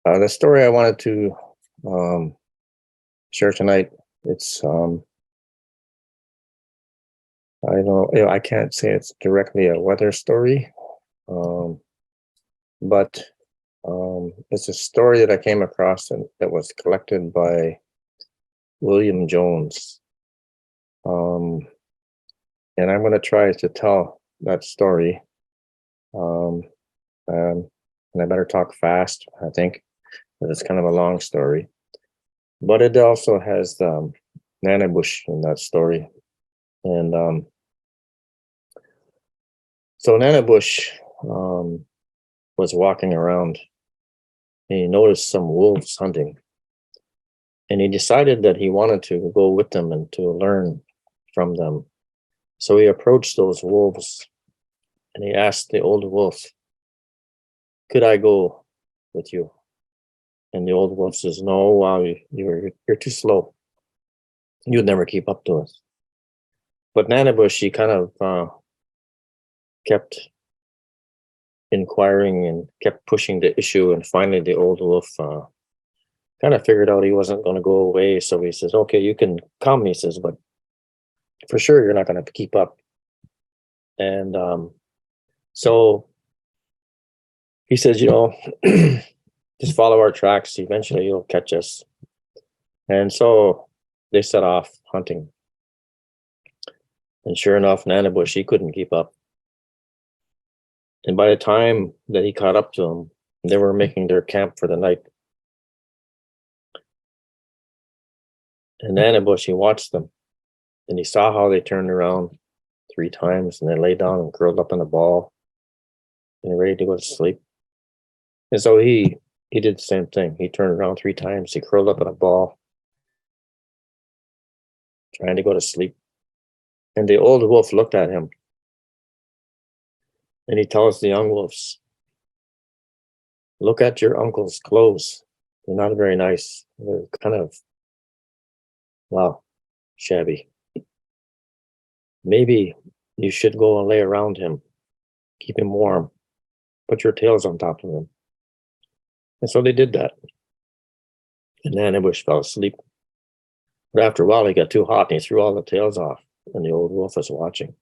The story I wanted to um, share tonight, it's I don't know, I can't say it's directly a weather story, um, but it's a story that I came across and that was collected by William Jones, um, and I'm going to try to tell that story, um, um, and I better talk fast, I think, because it's kind of a long story. But it also has Nana Bush in that story, and so Nana Bush was walking around and he noticed some wolves hunting. And he decided that he wanted to go with them and to learn from them. So he approached those wolves and he asked the old wolf, "Could I go with you?" And the old wolf says, "No, wow, you're too slow. You'd never keep up to us." But Nana Bush, she kind of kept inquiring and kept pushing the issue. And finally, the old wolf kind of figured out he wasn't going to go away. So he says, "Okay, you can come," he says, "but for sure you're not going to keep up." And so he says, just follow our tracks. Eventually you'll catch us. And so they set off hunting. And sure enough, Nana Bush, he couldn't keep up. And by the time that he caught up to them, they were making their camp for the night. And Nana Bush, he watched them and he saw how they turned around 3 times and then lay down and curled up in a ball and ready to go to sleep. And so he did the same thing. He turned around 3 times. He curled up in a ball, trying to go to sleep. And the old wolf looked at him and he tells the young wolves, "Look at your uncle's clothes. They're not very nice. They're kind of, well, shabby. Maybe you should go and lay around him, keep him warm, put your tails on top of him." And so they did that. And Nana Bush fell asleep. But after a while, he got too hot and he threw all the tails off. And the old wolf was watching.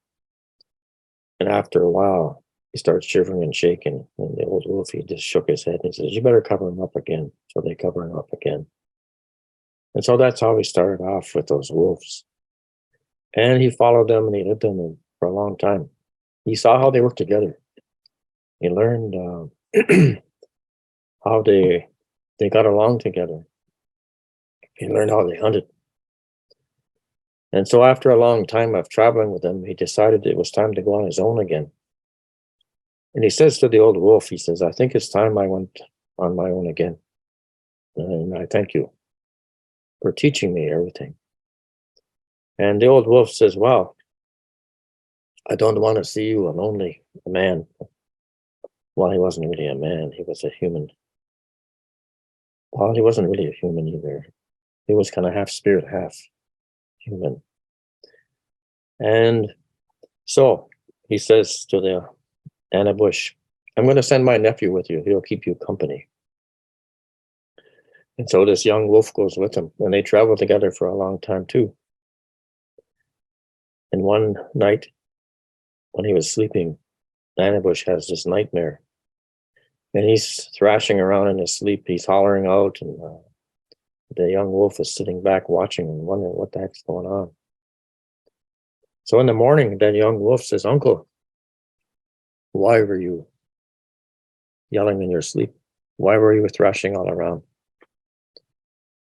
And after a while, he starts shivering and shaking. And the old wolf, he just shook his head and he says, "You better cover him up again." So they cover him up again. And so that's how he started off with those wolves. And he followed them and he lived them for a long time. He saw how they worked together. He learned how they got along together. He learned how they hunted. And so after a long time of traveling with them, he decided it was time to go on his own again. And he says to the old wolf, he says, "I think it's time I went on my own again. And I thank you for teaching me everything." And the old wolf says, "Well, I don't want to see you a lonely man." Well, he wasn't really a man. He was a human. Well, he wasn't really a human either. He was kind of half spirit, half human. And so he says to the Nana Bush, "I'm going to send my nephew with you. He'll keep you company." And so this young wolf goes with him, and they travel together for a long time too. And one night, when he was sleeping, Nana Bush has this nightmare, and he's thrashing around in his sleep. He's hollering out, and the young wolf is sitting back watching and wondering what the heck's going on. So in the morning, that young wolf says, "Uncle, why were you yelling in your sleep? Why were you thrashing all around?"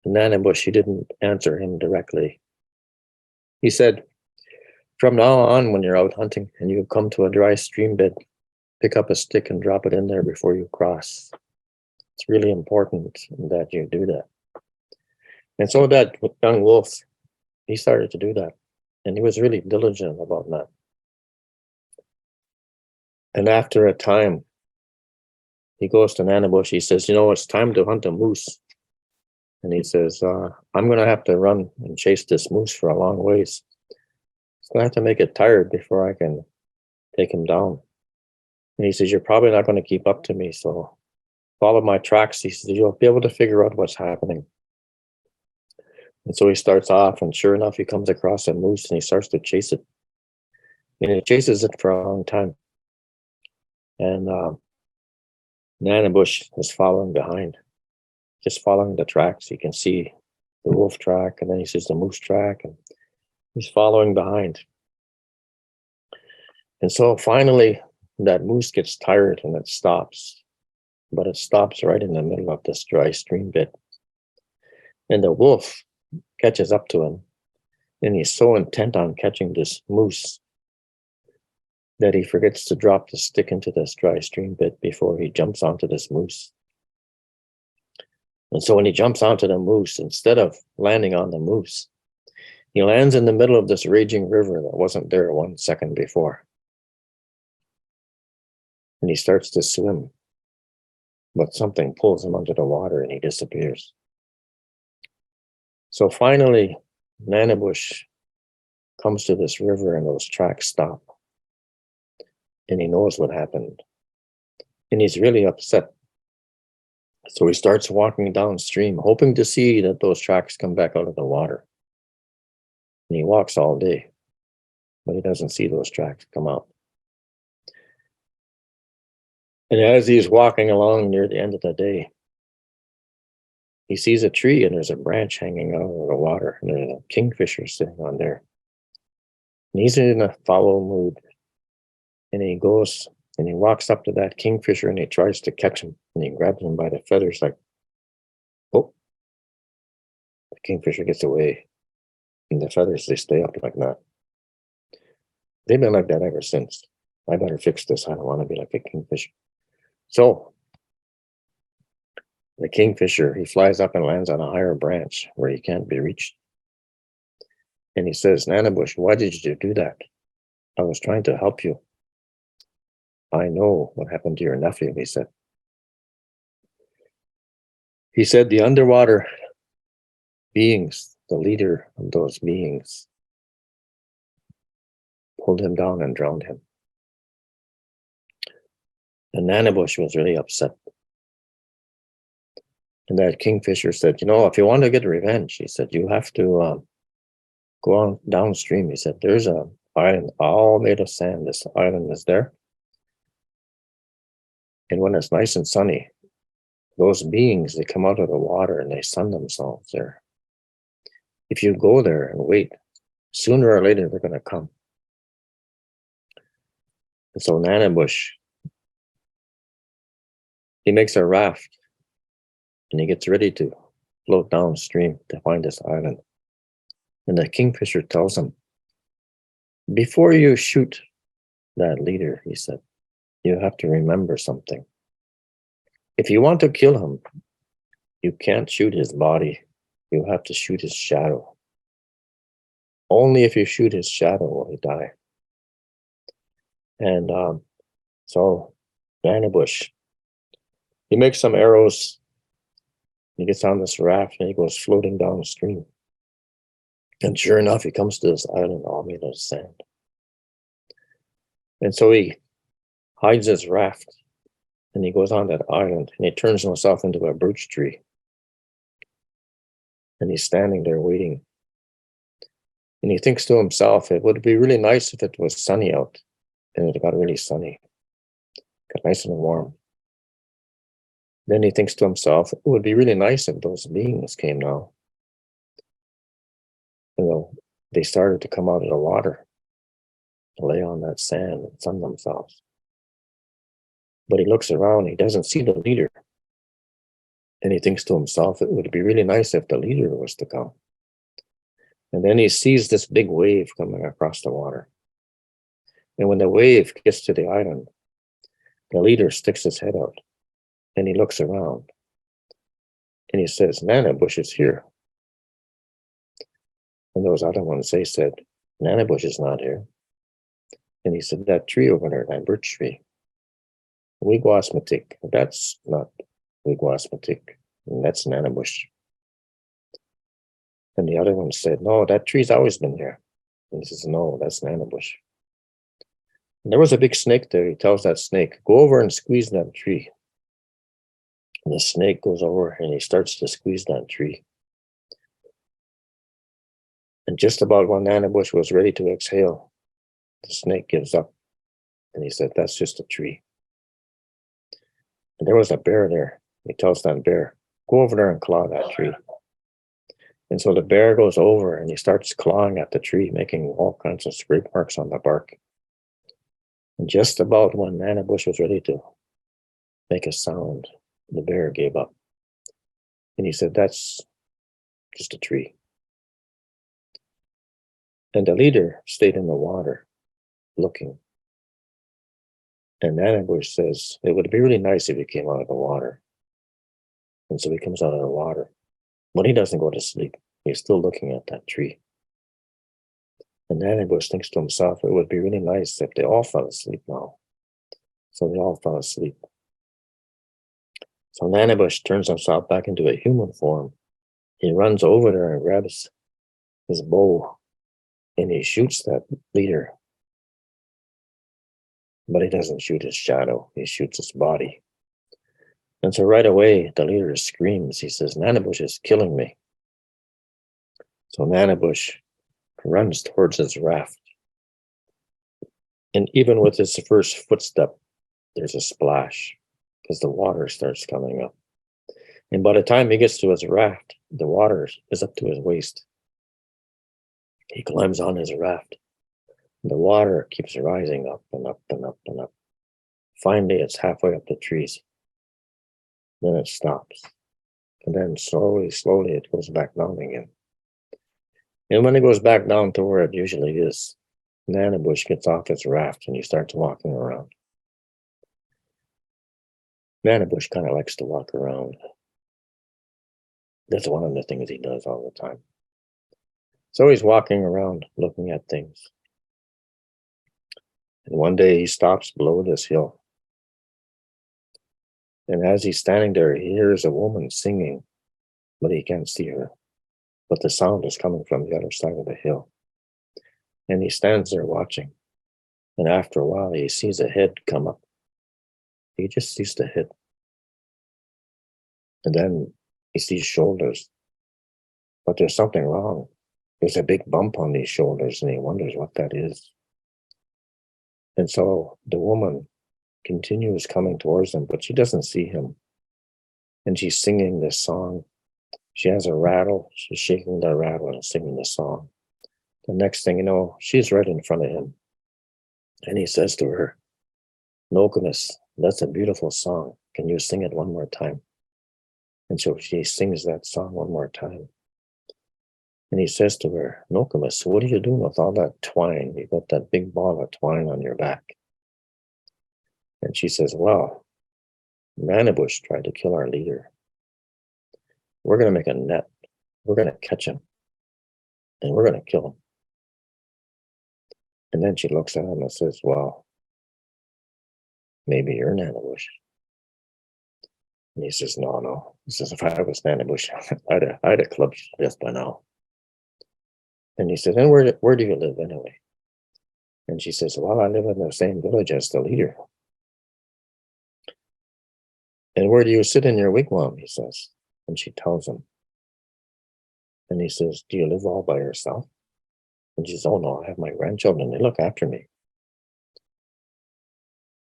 And Nana Bush, he didn't answer him directly. He said, "From now on, when you're out hunting and you come to a dry stream bed, pick up a stick and drop it in there before you cross. It's really important that you do that." And so that young wolf, he started to do that. And he was really diligent about that. And after a time, he goes to Nana Bush. He says, "It's time to hunt a moose." And he says, "I'm going to have to run and chase this moose for a long ways. It's going to have to make it tired before I can take him down." And he says, "You're probably not going to keep up to me. So Follow my tracks. He says, you'll be able to figure out what's happening. And so he starts off, and sure enough, he comes across a moose and he starts to chase it. And he chases it for a long time. And Nanabush is following behind, just following the tracks. He can see the wolf track, and then he sees the moose track, and he's following behind. And so finally, that moose gets tired and it stops. But it stops right in the middle of this dry stream bed. And the wolf catches up to him, and he's so intent on catching this moose that he forgets to drop the stick into this dry stream bed before he jumps onto this moose. And so when he jumps onto the moose, instead of landing on the moose, he lands in the middle of this raging river that wasn't there 1 second before. And he starts to swim, but something pulls him under the water and he disappears. So finally, Nanabush comes to this river and those tracks stop. And he knows what happened. And he's really upset. So he starts walking downstream, hoping to see that those tracks come back out of the water. And he walks all day, but he doesn't see those tracks come out. And as he's walking along near the end of the day, he sees a tree and there's a branch hanging out of the water, and there's a kingfisher sitting on there. And he's in a foul mood. And he goes and he walks up to that kingfisher and he tries to catch him. And he grabs him by the feathers like, oh. The kingfisher gets away. And the feathers, they stay up like that. They've been like that ever since. I better fix this. I don't want to be like a kingfisher. So the kingfisher, he flies up and lands on a higher branch where he can't be reached. And he says, Nanabush, why did you do that? I was trying to help you. I know what happened to your nephew, he said. He said the underwater beings, the leader of those beings, pulled him down and drowned him. And Nanabush was really upset. And that kingfisher said, if you want to get revenge, he said, you have to go on downstream. He said, there's an island all made of sand. This island is there. And when it's nice and sunny, those beings, they come out of the water and they sun themselves there. If you go there and wait, sooner or later, they're going to come. And so Nanabush, he makes a raft and he gets ready to float downstream to find this island. And the kingfisher tells him, before you shoot that leader, he said, you have to remember something. If you want to kill him, you can't shoot his body. You have to shoot his shadow. Only if you shoot his shadow will he die. And so Nanabush, he makes some arrows. He gets on this raft and he goes floating downstream. And sure enough, he comes to this island all made of sand. And so he hides his raft and he goes on that island and he turns himself into a birch tree. And he's standing there waiting. And he thinks to himself, it would be really nice if it was sunny out. And it got really sunny. Got nice and warm. Then he thinks to himself, it would be really nice if those beings came now. They started to come out of the water, to lay on that sand and sun themselves. But he looks around, he doesn't see the leader. And he thinks to himself, it would be really nice if the leader was to come. And then he sees this big wave coming across the water. And when the wave gets to the island, the leader sticks his head out and he looks around. And he says, Nanabush is here. And those other ones, they said, Nanabush is not here. And he said, that tree over there, that birch tree, Wigwasmatik, that's not Wigwasmatik, that's Nanabush. And the other one said, no, that tree's always been here. And he says, no, that's Nanabush. And there was a big snake there. He tells that snake, go over and squeeze that tree. And the snake goes over and he starts to squeeze that tree. And just about when Nanabush was ready to exhale, the snake gives up. And he said, that's just a tree. And there was a bear there. He tells that bear, go over there and claw that tree. And so the bear goes over and he starts clawing at the tree, making all kinds of scrape marks on the bark. And just about when Nanabush was ready to make a sound, the bear gave up. And he said, that's just a tree. And the leader stayed in the water looking. And Nanabush says, it would be really nice if he came out of the water. And so he comes out of the water. But he doesn't go to sleep. He's still looking at that tree. And Nanabush thinks to himself, it would be really nice if they all fell asleep now. So they all fell asleep. So Nanabush turns himself back into a human form. He runs over there and grabs his bow and he shoots that leader. But he doesn't shoot his shadow, he shoots his body. And so right away, the leader screams. He says, Nanabush is killing me. So Nanabush runs towards his raft. And even with his first footstep, there's a splash because the water starts coming up. And by the time he gets to his raft, the water is up to his waist. He climbs on his raft. The water keeps rising up and up and up and up. Finally, it's halfway up the trees. Then it stops. And then slowly, slowly, it goes back down again. And when it goes back down to where it usually is, Nanabush gets off his raft and he starts walking around. Nanabush kind of likes to walk around. That's one of the things he does all the time. So he's walking around looking at things. And one day he stops below this hill. And as he's standing there, he hears a woman singing, but he can't see her. But the sound is coming from the other side of the hill. And he stands there watching. And after a while, he sees a head come up. He just sees the head. And then he sees shoulders. But there's something wrong. There's a big bump on these shoulders, and he wonders what that is. And so the woman continues coming towards him, but she doesn't see him. And she's singing this song. She has a rattle. She's shaking the rattle and singing the song. The next thing you know, she's right in front of him. And he says to her, Nokomis, that's a beautiful song. Can you sing it one more time? And so she sings that song one more time. And he says to her, Nokomis, what are you doing with all that twine? You got that big ball of twine on your back. And she says, well, Nanabush tried to kill our leader. We're going to make a net. We're going to catch him. And we're going to kill him. And then she looks at him and says, well, maybe you're Nanabush. And he says, no. He says, if I was Nanabush, I'd have clubbed you to death by now. And he said, and where do you live anyway? And she says, well, I live in the same village as the leader. And where do you sit in your wigwam? He says. And she tells him. And he says, do you live all by yourself? And she says, oh no, I have my grandchildren. They look after me.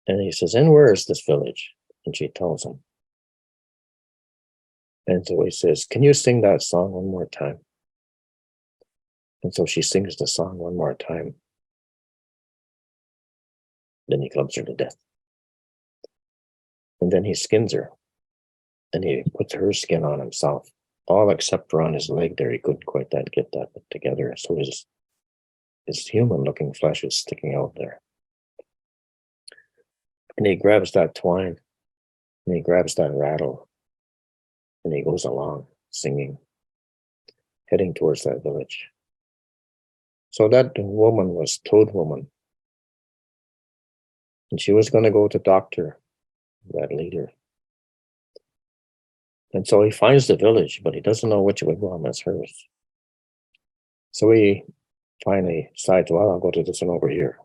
And he says, and where is this village? And she tells him. And so he says, can you sing that song one more time? And so she sings the song one more time. Then he clubs her to death. And then he skins her. And he puts her skin on himself, all except for on his leg there. He couldn't quite get that put together. So his human-looking flesh is sticking out there. And he grabs that twine, and he grabs that rattle, and he goes along singing, heading towards that village. So that woman was Toad Woman. And she was going to go to doctor that leader. And so he finds the village, but he doesn't know which wigwam is hers. So he finally decides, well, I'll go to this one over here.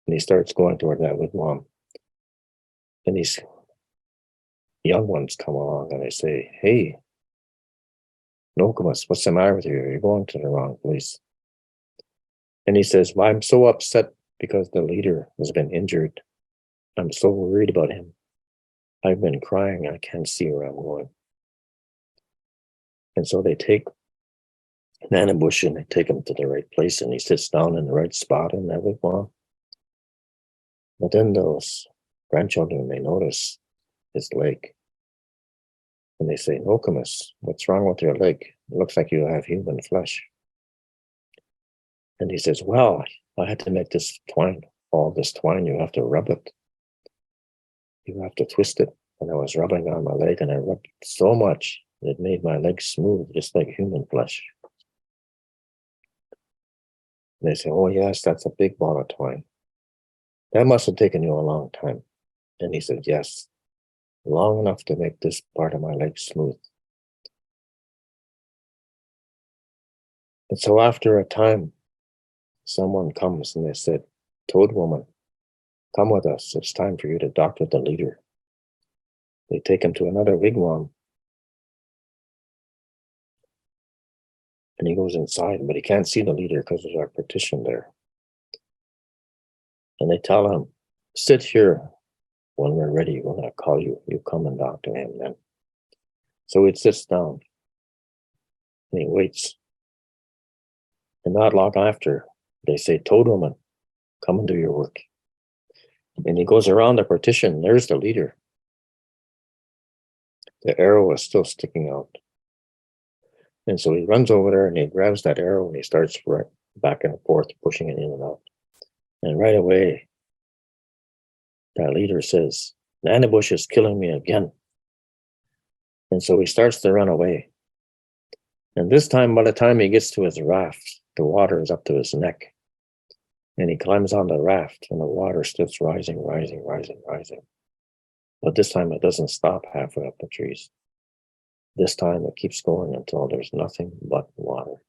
And he starts going toward that wigwam. And young ones come along and they say, "Hey, Nokomis, what's the matter with you? You're going to the wrong place." And he says, "Well, I'm so upset because the leader has been injured. I'm so worried about him. I've been crying. I can't see where I'm going." And so they take Nanabush and they take him to the right place, and he sits down in the right spot in that wigwam. But then those grandchildren, they notice his leg. And they say, "Nokomis, what's wrong with your leg? It looks like you have human flesh." And he says, "Well, I had to make this twine. All this twine, you have to rub it. You have to twist it." And I was rubbing on my leg, and I rubbed so much that it made my leg smooth, just like human flesh. And they say, "Oh, yes, that's a big ball of twine. That must have taken you a long time." And he said, "Yes, long enough to make this part of my leg smooth." And so after a time, someone comes and they said, "Toad Woman, come with us. It's time for you to doctor the leader." They take him to another wigwam, and he goes inside, but he can't see the leader because there's a partition there. And they tell him, "Sit here. When we're ready, we're going to call you. You come and doctor him then." So he sits down and he waits. And not long after, they say, "Toad Woman, come and do your work." And he goes around the partition. There's the leader. The arrow is still sticking out. And so he runs over there and he grabs that arrow and he starts back and forth, pushing it in and out. And right away, that leader says, "Nanabush is killing me again." And so he starts to run away. And this time, by the time he gets to his raft, the water is up to his neck. And he climbs on the raft and the water starts rising, rising, rising, rising. But this time it doesn't stop halfway up the trees. This time it keeps going until there's nothing but water.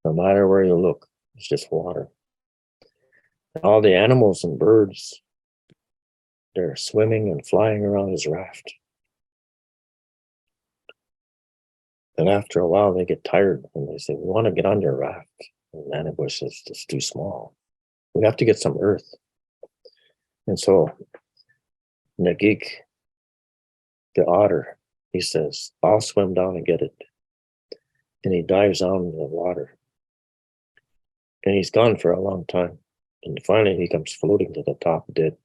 No matter where you look, it's just water. And all the animals and birds, they're swimming and flying around his raft. And after a while, they get tired and they say, "We want to get on your raft." And Nanabush says, "It's too small. We have to get some earth." And so Nagig, the otter, he says, "I'll swim down and get it." And he dives down into the water. And he's gone for a long time. And finally he comes floating to the top dead.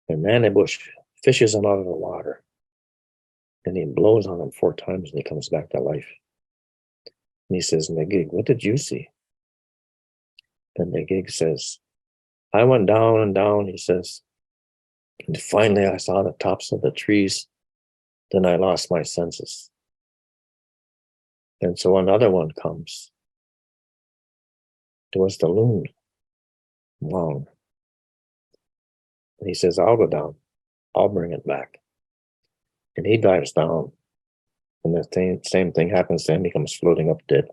And Nanabush fishes him out of the water. And he blows on him 4 times and he comes back to life. And he says, "Nagig, what did you see?" And Nagig says, "I went down and down," he says. "And finally I saw the tops of the trees. Then I lost my senses." And so another one comes. It was the loon, long. And he says, "I'll go down. I'll bring it back." And he dives down. And the same thing happens to him. He comes floating up dead.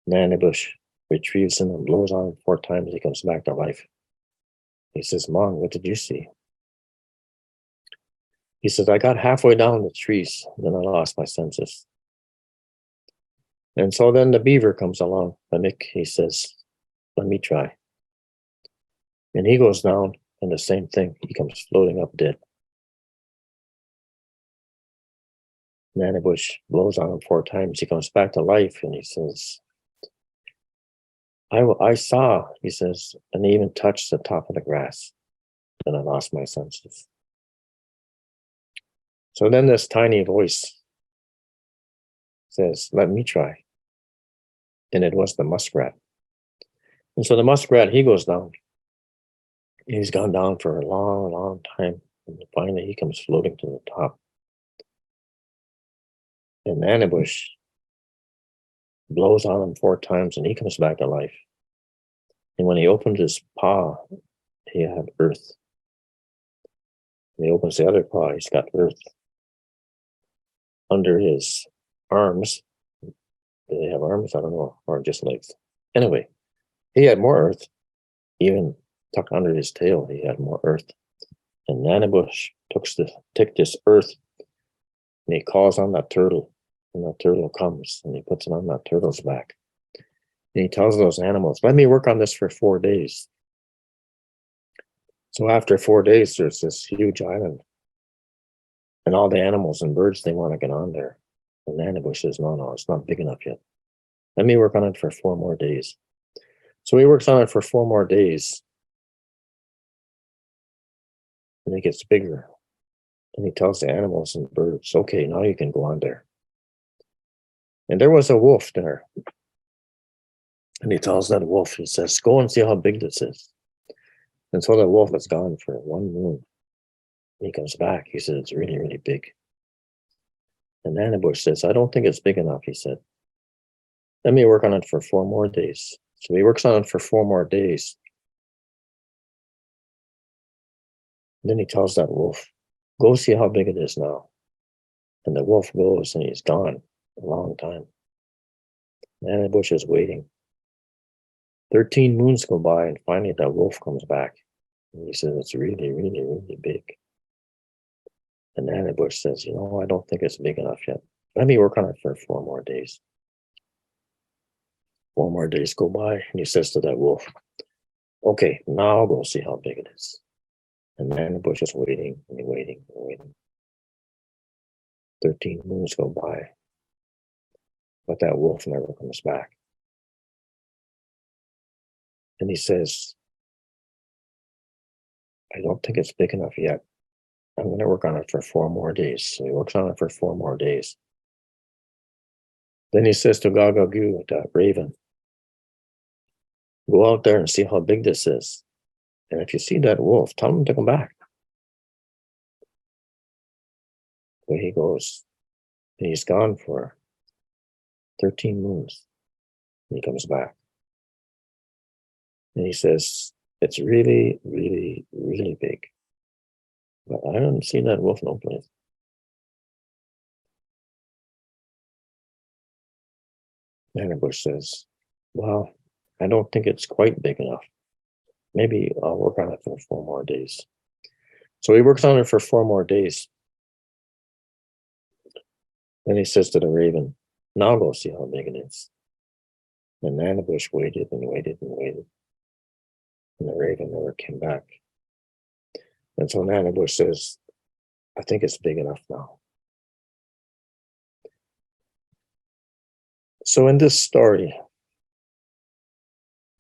Nanabush retrieves him and blows on him 4 times. He comes back to life. He says, "Mom, what did you see?" He says, "I got halfway down the trees. Then I lost my senses." And so then the beaver comes along. And he says, "Let me try." And he goes down and the same thing. He comes floating up dead. Nanabush blows on him 4 times. He comes back to life and he says, I saw," he says, "and he even touched the top of the grass. Then I lost my senses." So then this tiny voice says, "Let me try." And it was the muskrat. And so the muskrat, he goes down. He's gone down for a long, long time. And finally he comes floating to the top. And Nanabush blows on him 4 times and he comes back to life. And when he opened his paw, he had earth. And he opens the other paw, he's got earth. Under his arms, do they have arms? I don't know, or just legs. Anyway, he had more earth. Even tucked under his tail, he had more earth. And Nanabush took this earth and he calls on that turtle. And that turtle comes and he puts it on that turtle's back. And he tells those animals, let me work on this for 4 days. So after 4 days, there's this huge island. And all the animals and birds, they want to get on there. And Nanabush says, no, it's not big enough yet. Let me work on it for 4 more days. So he works on it for 4 more days. And it gets bigger. And he tells the animals and birds, okay, now you can go on there. And there was a wolf there. And he tells that wolf, he says, go and see how big this is. And so the wolf is gone for 1 moon. And he comes back. He says, it's really, really big. And Nanabush says, I don't think it's big enough, he said. Let me work on it for 4 more days. So he works on it for 4 more days. And then he tells that wolf, go see how big it is now. And the wolf goes and he's gone a long time. Nanabush is waiting. 13 moons go by and finally that wolf comes back. And he says, it's really, really, really big. And Nanabush says, I don't think it's big enough yet. Let me work on it for 4 more days. 4 more days go by and he says to that wolf, okay, now I'll go see how big it is. And Nanabush is waiting and waiting and waiting. 13 moons go by, but that wolf never comes back. And he says, I don't think it's big enough yet. I'm going to work on it for 4 more days. So he works on it for 4 more days. Then he says to Gagagu, that raven, go out there and see how big this is. And if you see that wolf, tell him to come back. So he goes, and he's gone for 13 moons. And he comes back. And he says, it's really, really, really big. But I haven't seen that wolf no place. Nanabush says, well, I don't think it's quite big enough. Maybe I'll work on it for 4 more days. So he works on it for 4 more days. Then he says to the raven, now go see how big it is. And Nanabush waited and waited and waited. And the raven never came back. And so Nanabush says, I think it's big enough now. So in this story,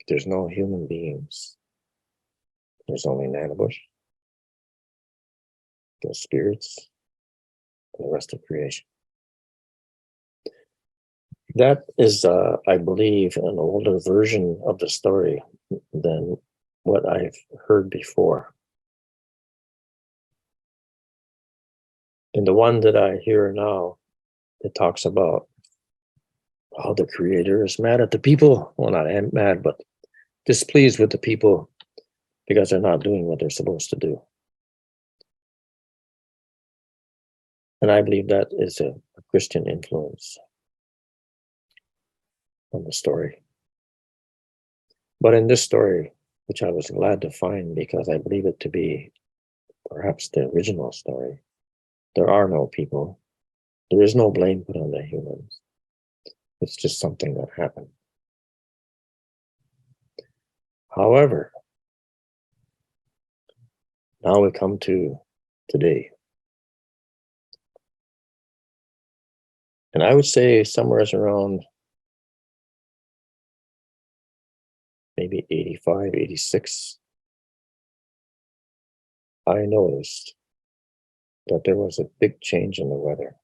there's no human beings. There's only Nanabush, the spirits, and the rest of creation. That is, I believe, an older version of the story than what I've heard before. And the one that I hear now, it talks about how the Creator is mad at the people. Well, not mad, but displeased with the people because they're not doing what they're supposed to do. And I believe that is a Christian influence on the story. But in this story, which I was glad to find because I believe it to be perhaps the original story, there are no people. There is no blame put on the humans. It's just something that happened. However, now we come to today. And I would say somewhere around maybe 85, 86, I noticed that there was a big change in the weather.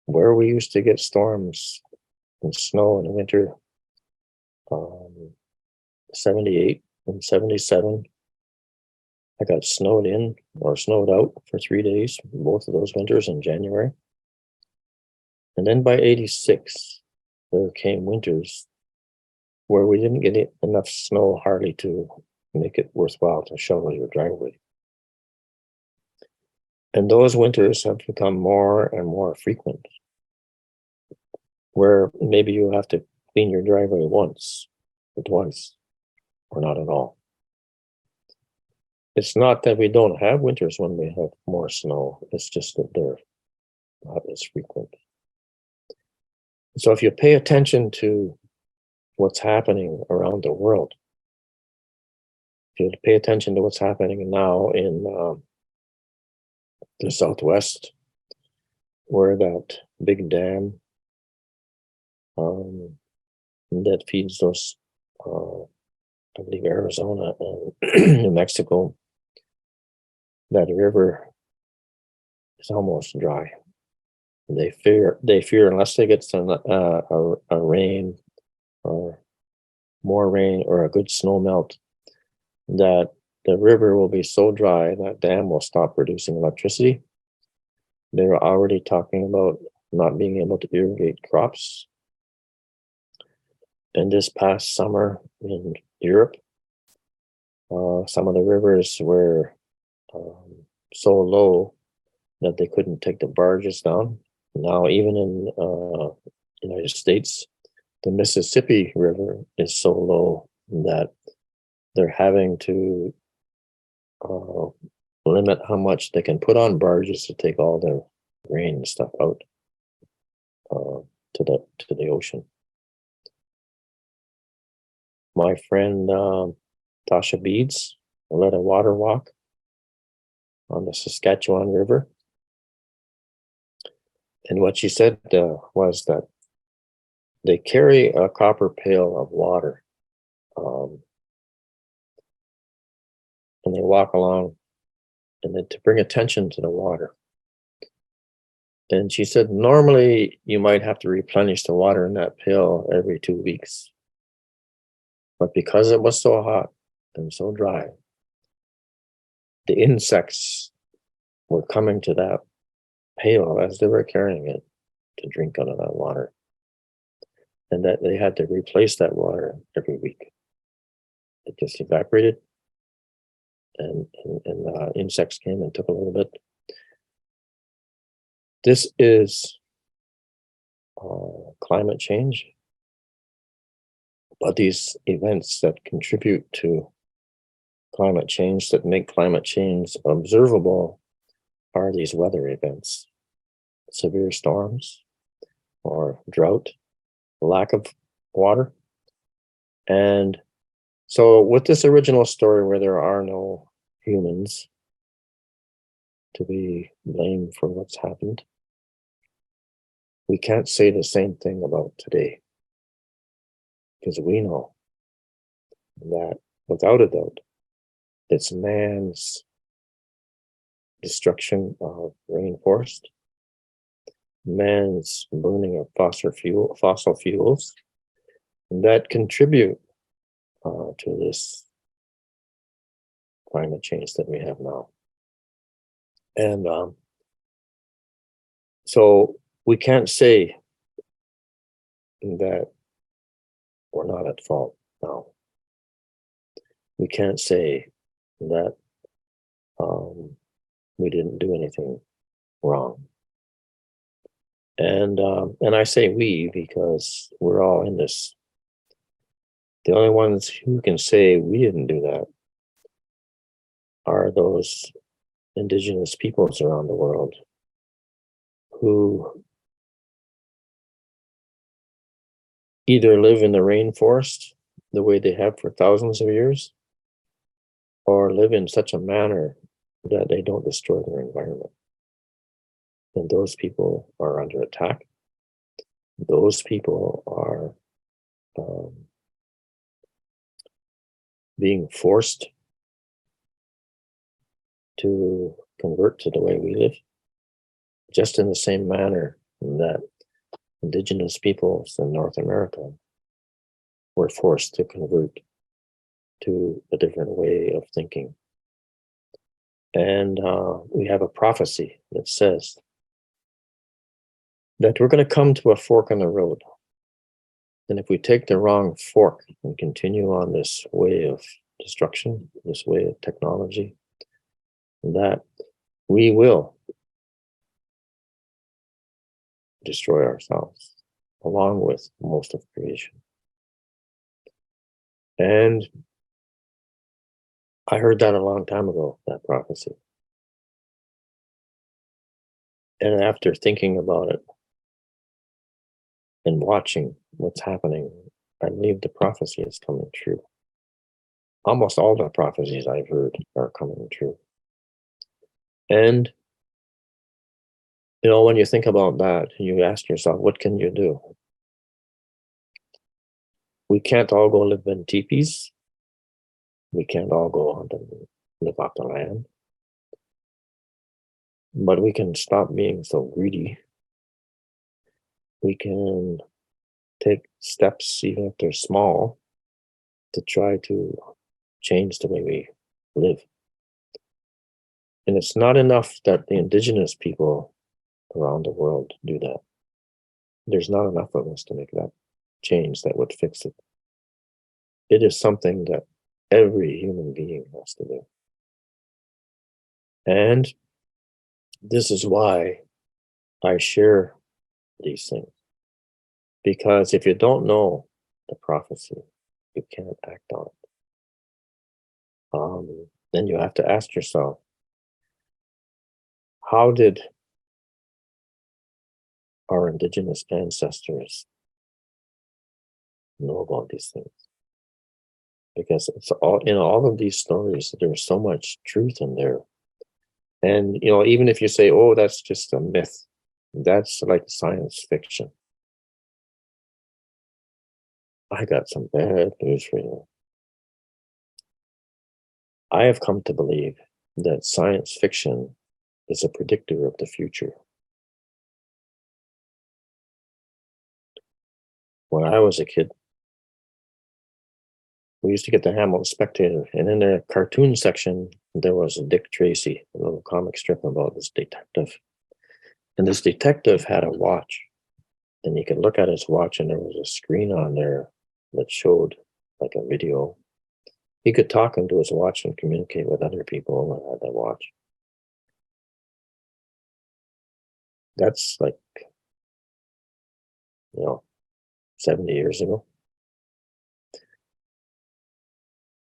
Where we used to get storms and snow in the winter, 78 and 77, I got snowed in or snowed out for 3 days, both of those winters in January. And then by 86, there came winters where we didn't get enough snow hardly to make it worthwhile to shovel your driveway. And those winters have become more and more frequent, where maybe you have to clean your driveway once or twice, or not at all. it's not that we don't have winters when we have more snow. It's just that they're not as frequent. So if you pay attention to what's happening around the world, if you pay attention to what's happening now in the Southwest, where that big dam that feeds those, I believe, Arizona and New Mexico, that river is almost dry. They fear unless they get some a rain or more rain or a good snow melt, that the river will be so dry that dam will stop producing electricity. They're already talking about not being able to irrigate crops. And this past summer in Europe, some of the rivers were so low that they couldn't take the barges down. Now, even in United States, the Mississippi River is so low that they're having to limit how much they can put on barges to take all the grain and stuff out to the ocean. My friend Tasha Beads led a water walk on the Saskatchewan River. And what she said was that they carry a copper pail of water, and they walk along, and then to bring attention to the water. And she said, normally you might have to replenish the water in that pail every 2 weeks. But because it was so hot and so dry, the insects were coming to that pail as they were carrying it to drink out of that water. And that they had to replace that water every week. It just evaporated, and insects came and took a little bit. This is climate change. But these events that contribute to climate change, that make climate change observable, are these weather events. Severe storms or drought, lack of water. And so with this original story where there are no humans to be blamed for what's happened, we can't say the same thing about today. Because we know that, without a doubt, it's man's destruction of rainforest, man's burning of fossil fuels, that contribute to this climate change that we have now. And so we can't say that we're not at fault now. We can't say that we didn't do anything wrong. And I say we because we're all in this. The only ones who can say we didn't do that are those indigenous peoples around the world who either live in the rainforest the way they have for thousands of years, or live in such a manner that they don't destroy their environment. And those people are under attack. Those people are being forced to convert to the way we live, just in the same manner that indigenous peoples in North America were forced to convert to a different way of thinking. And we have a prophecy that says that we're going to come to a fork in the road. And if we take the wrong fork and continue on this way of destruction, this way of technology, that we will destroy ourselves along with most of creation. And I heard that a long time ago, that prophecy. And after thinking about it and watching what's happening, I believe the prophecy is coming true. Almost all the prophecies I've heard are coming true. And, when you think about that, you ask yourself, what can you do? We can't all go live in teepees. We can't all go on and live off the land. But we can stop being so greedy. We can take steps, even if they're small, to try to change the way we live. And it's not enough that the Indigenous people around the world do that. There's not enough of us to make that change that would fix it. It is something that every human being has to do. And this is why I share these things. Because if you don't know the prophecy, you can't act on it. Then you have to ask yourself, how did our Indigenous ancestors know about these things? Because it's all in all of these stories, there's so much truth in there. And even if you say, oh, that's just a myth, that's like science fiction. I got some bad news for you. I have come to believe that science fiction is a predictor of the future. When I was a kid, we used to get the Hamilton Spectator, and in their cartoon section, there was a Dick Tracy, a little comic strip about this detective. And this detective had a watch, and he could look at his watch, and there was a screen on there that showed like a video. He could talk into his watch and communicate with other people that had that watch. That's like, 70 years ago.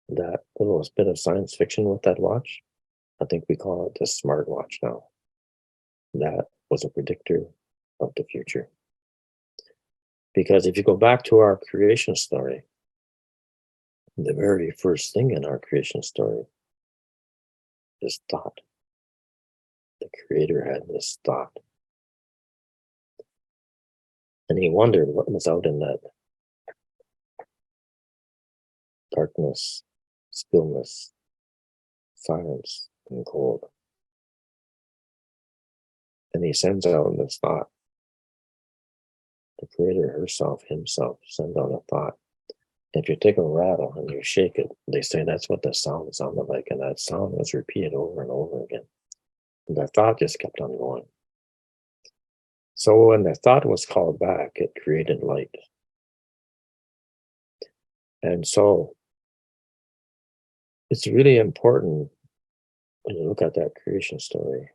That little bit of science fiction with that watch, I think we call it the smartwatch now. That was a predictor of the future. Because if you go back to our creation story, the very first thing in our creation story is thought. The Creator had this thought. And he wondered what was out in that darkness, stillness, silence, and cold. And he sends out this thought. The Creator herself, himself, sends out a thought. If you take a rattle and you shake it, they say that's what the sound sounded like, and that sound was repeated over and over again. And the thought just kept on going. So when the thought was called back, it created light. And so it's really important when you look at that creation story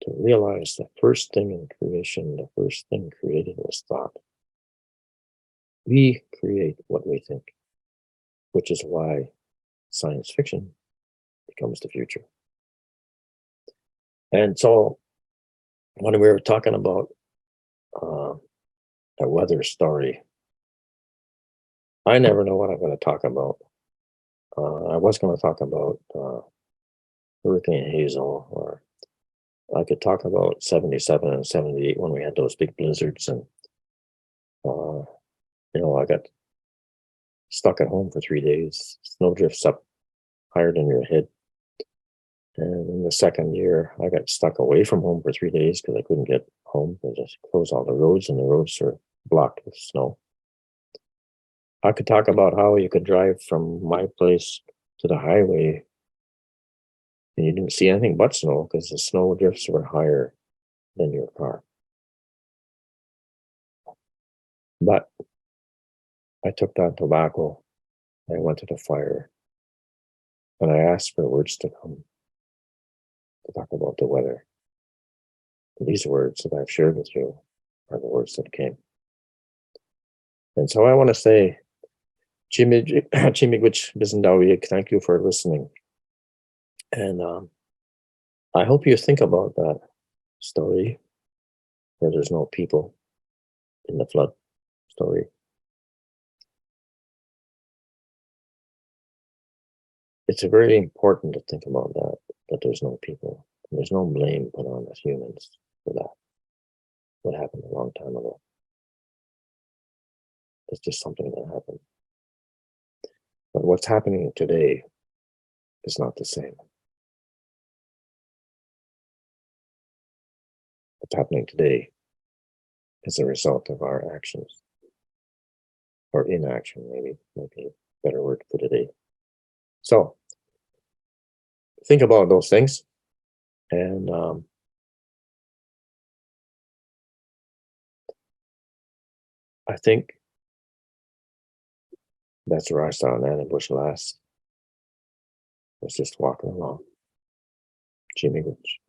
to realize the first thing in creation, the first thing created was thought. We create what we think, which is why science fiction becomes the future. And so when we were talking about a weather story, I never know what I'm going to talk about. I was going to talk about Hurricane Hazel, or I could talk about 77 and 78 when we had those big blizzards, and I got stuck at home for 3 days. Snow drifts up higher than your head. And in the second year, I got stuck away from home for 3 days because I couldn't get home. They just closed all the roads, and the roads are blocked with snow. I could talk about how you could drive from my place to the highway and you didn't see anything but snow because the snow drifts were higher than your car. But I took that tobacco, I went to the fire, and I asked for words to come to talk about the weather. These words that I've shared with you are the words that came. And so I want to say, Chimigwich Bizendawi, thank you for listening. And I hope you think about that story where there's no people in the flood story. It's very important to think about that there's no people. And there's no blame put on us humans for that. What happened a long time ago. It's just something that happened. But what's happening today is not the same. What's happening today is a result of our actions. Or inaction, maybe might be a better word for today. So think about those things, and I think that's where I saw Nana Bush last. I was just walking along, Jimmy Rich.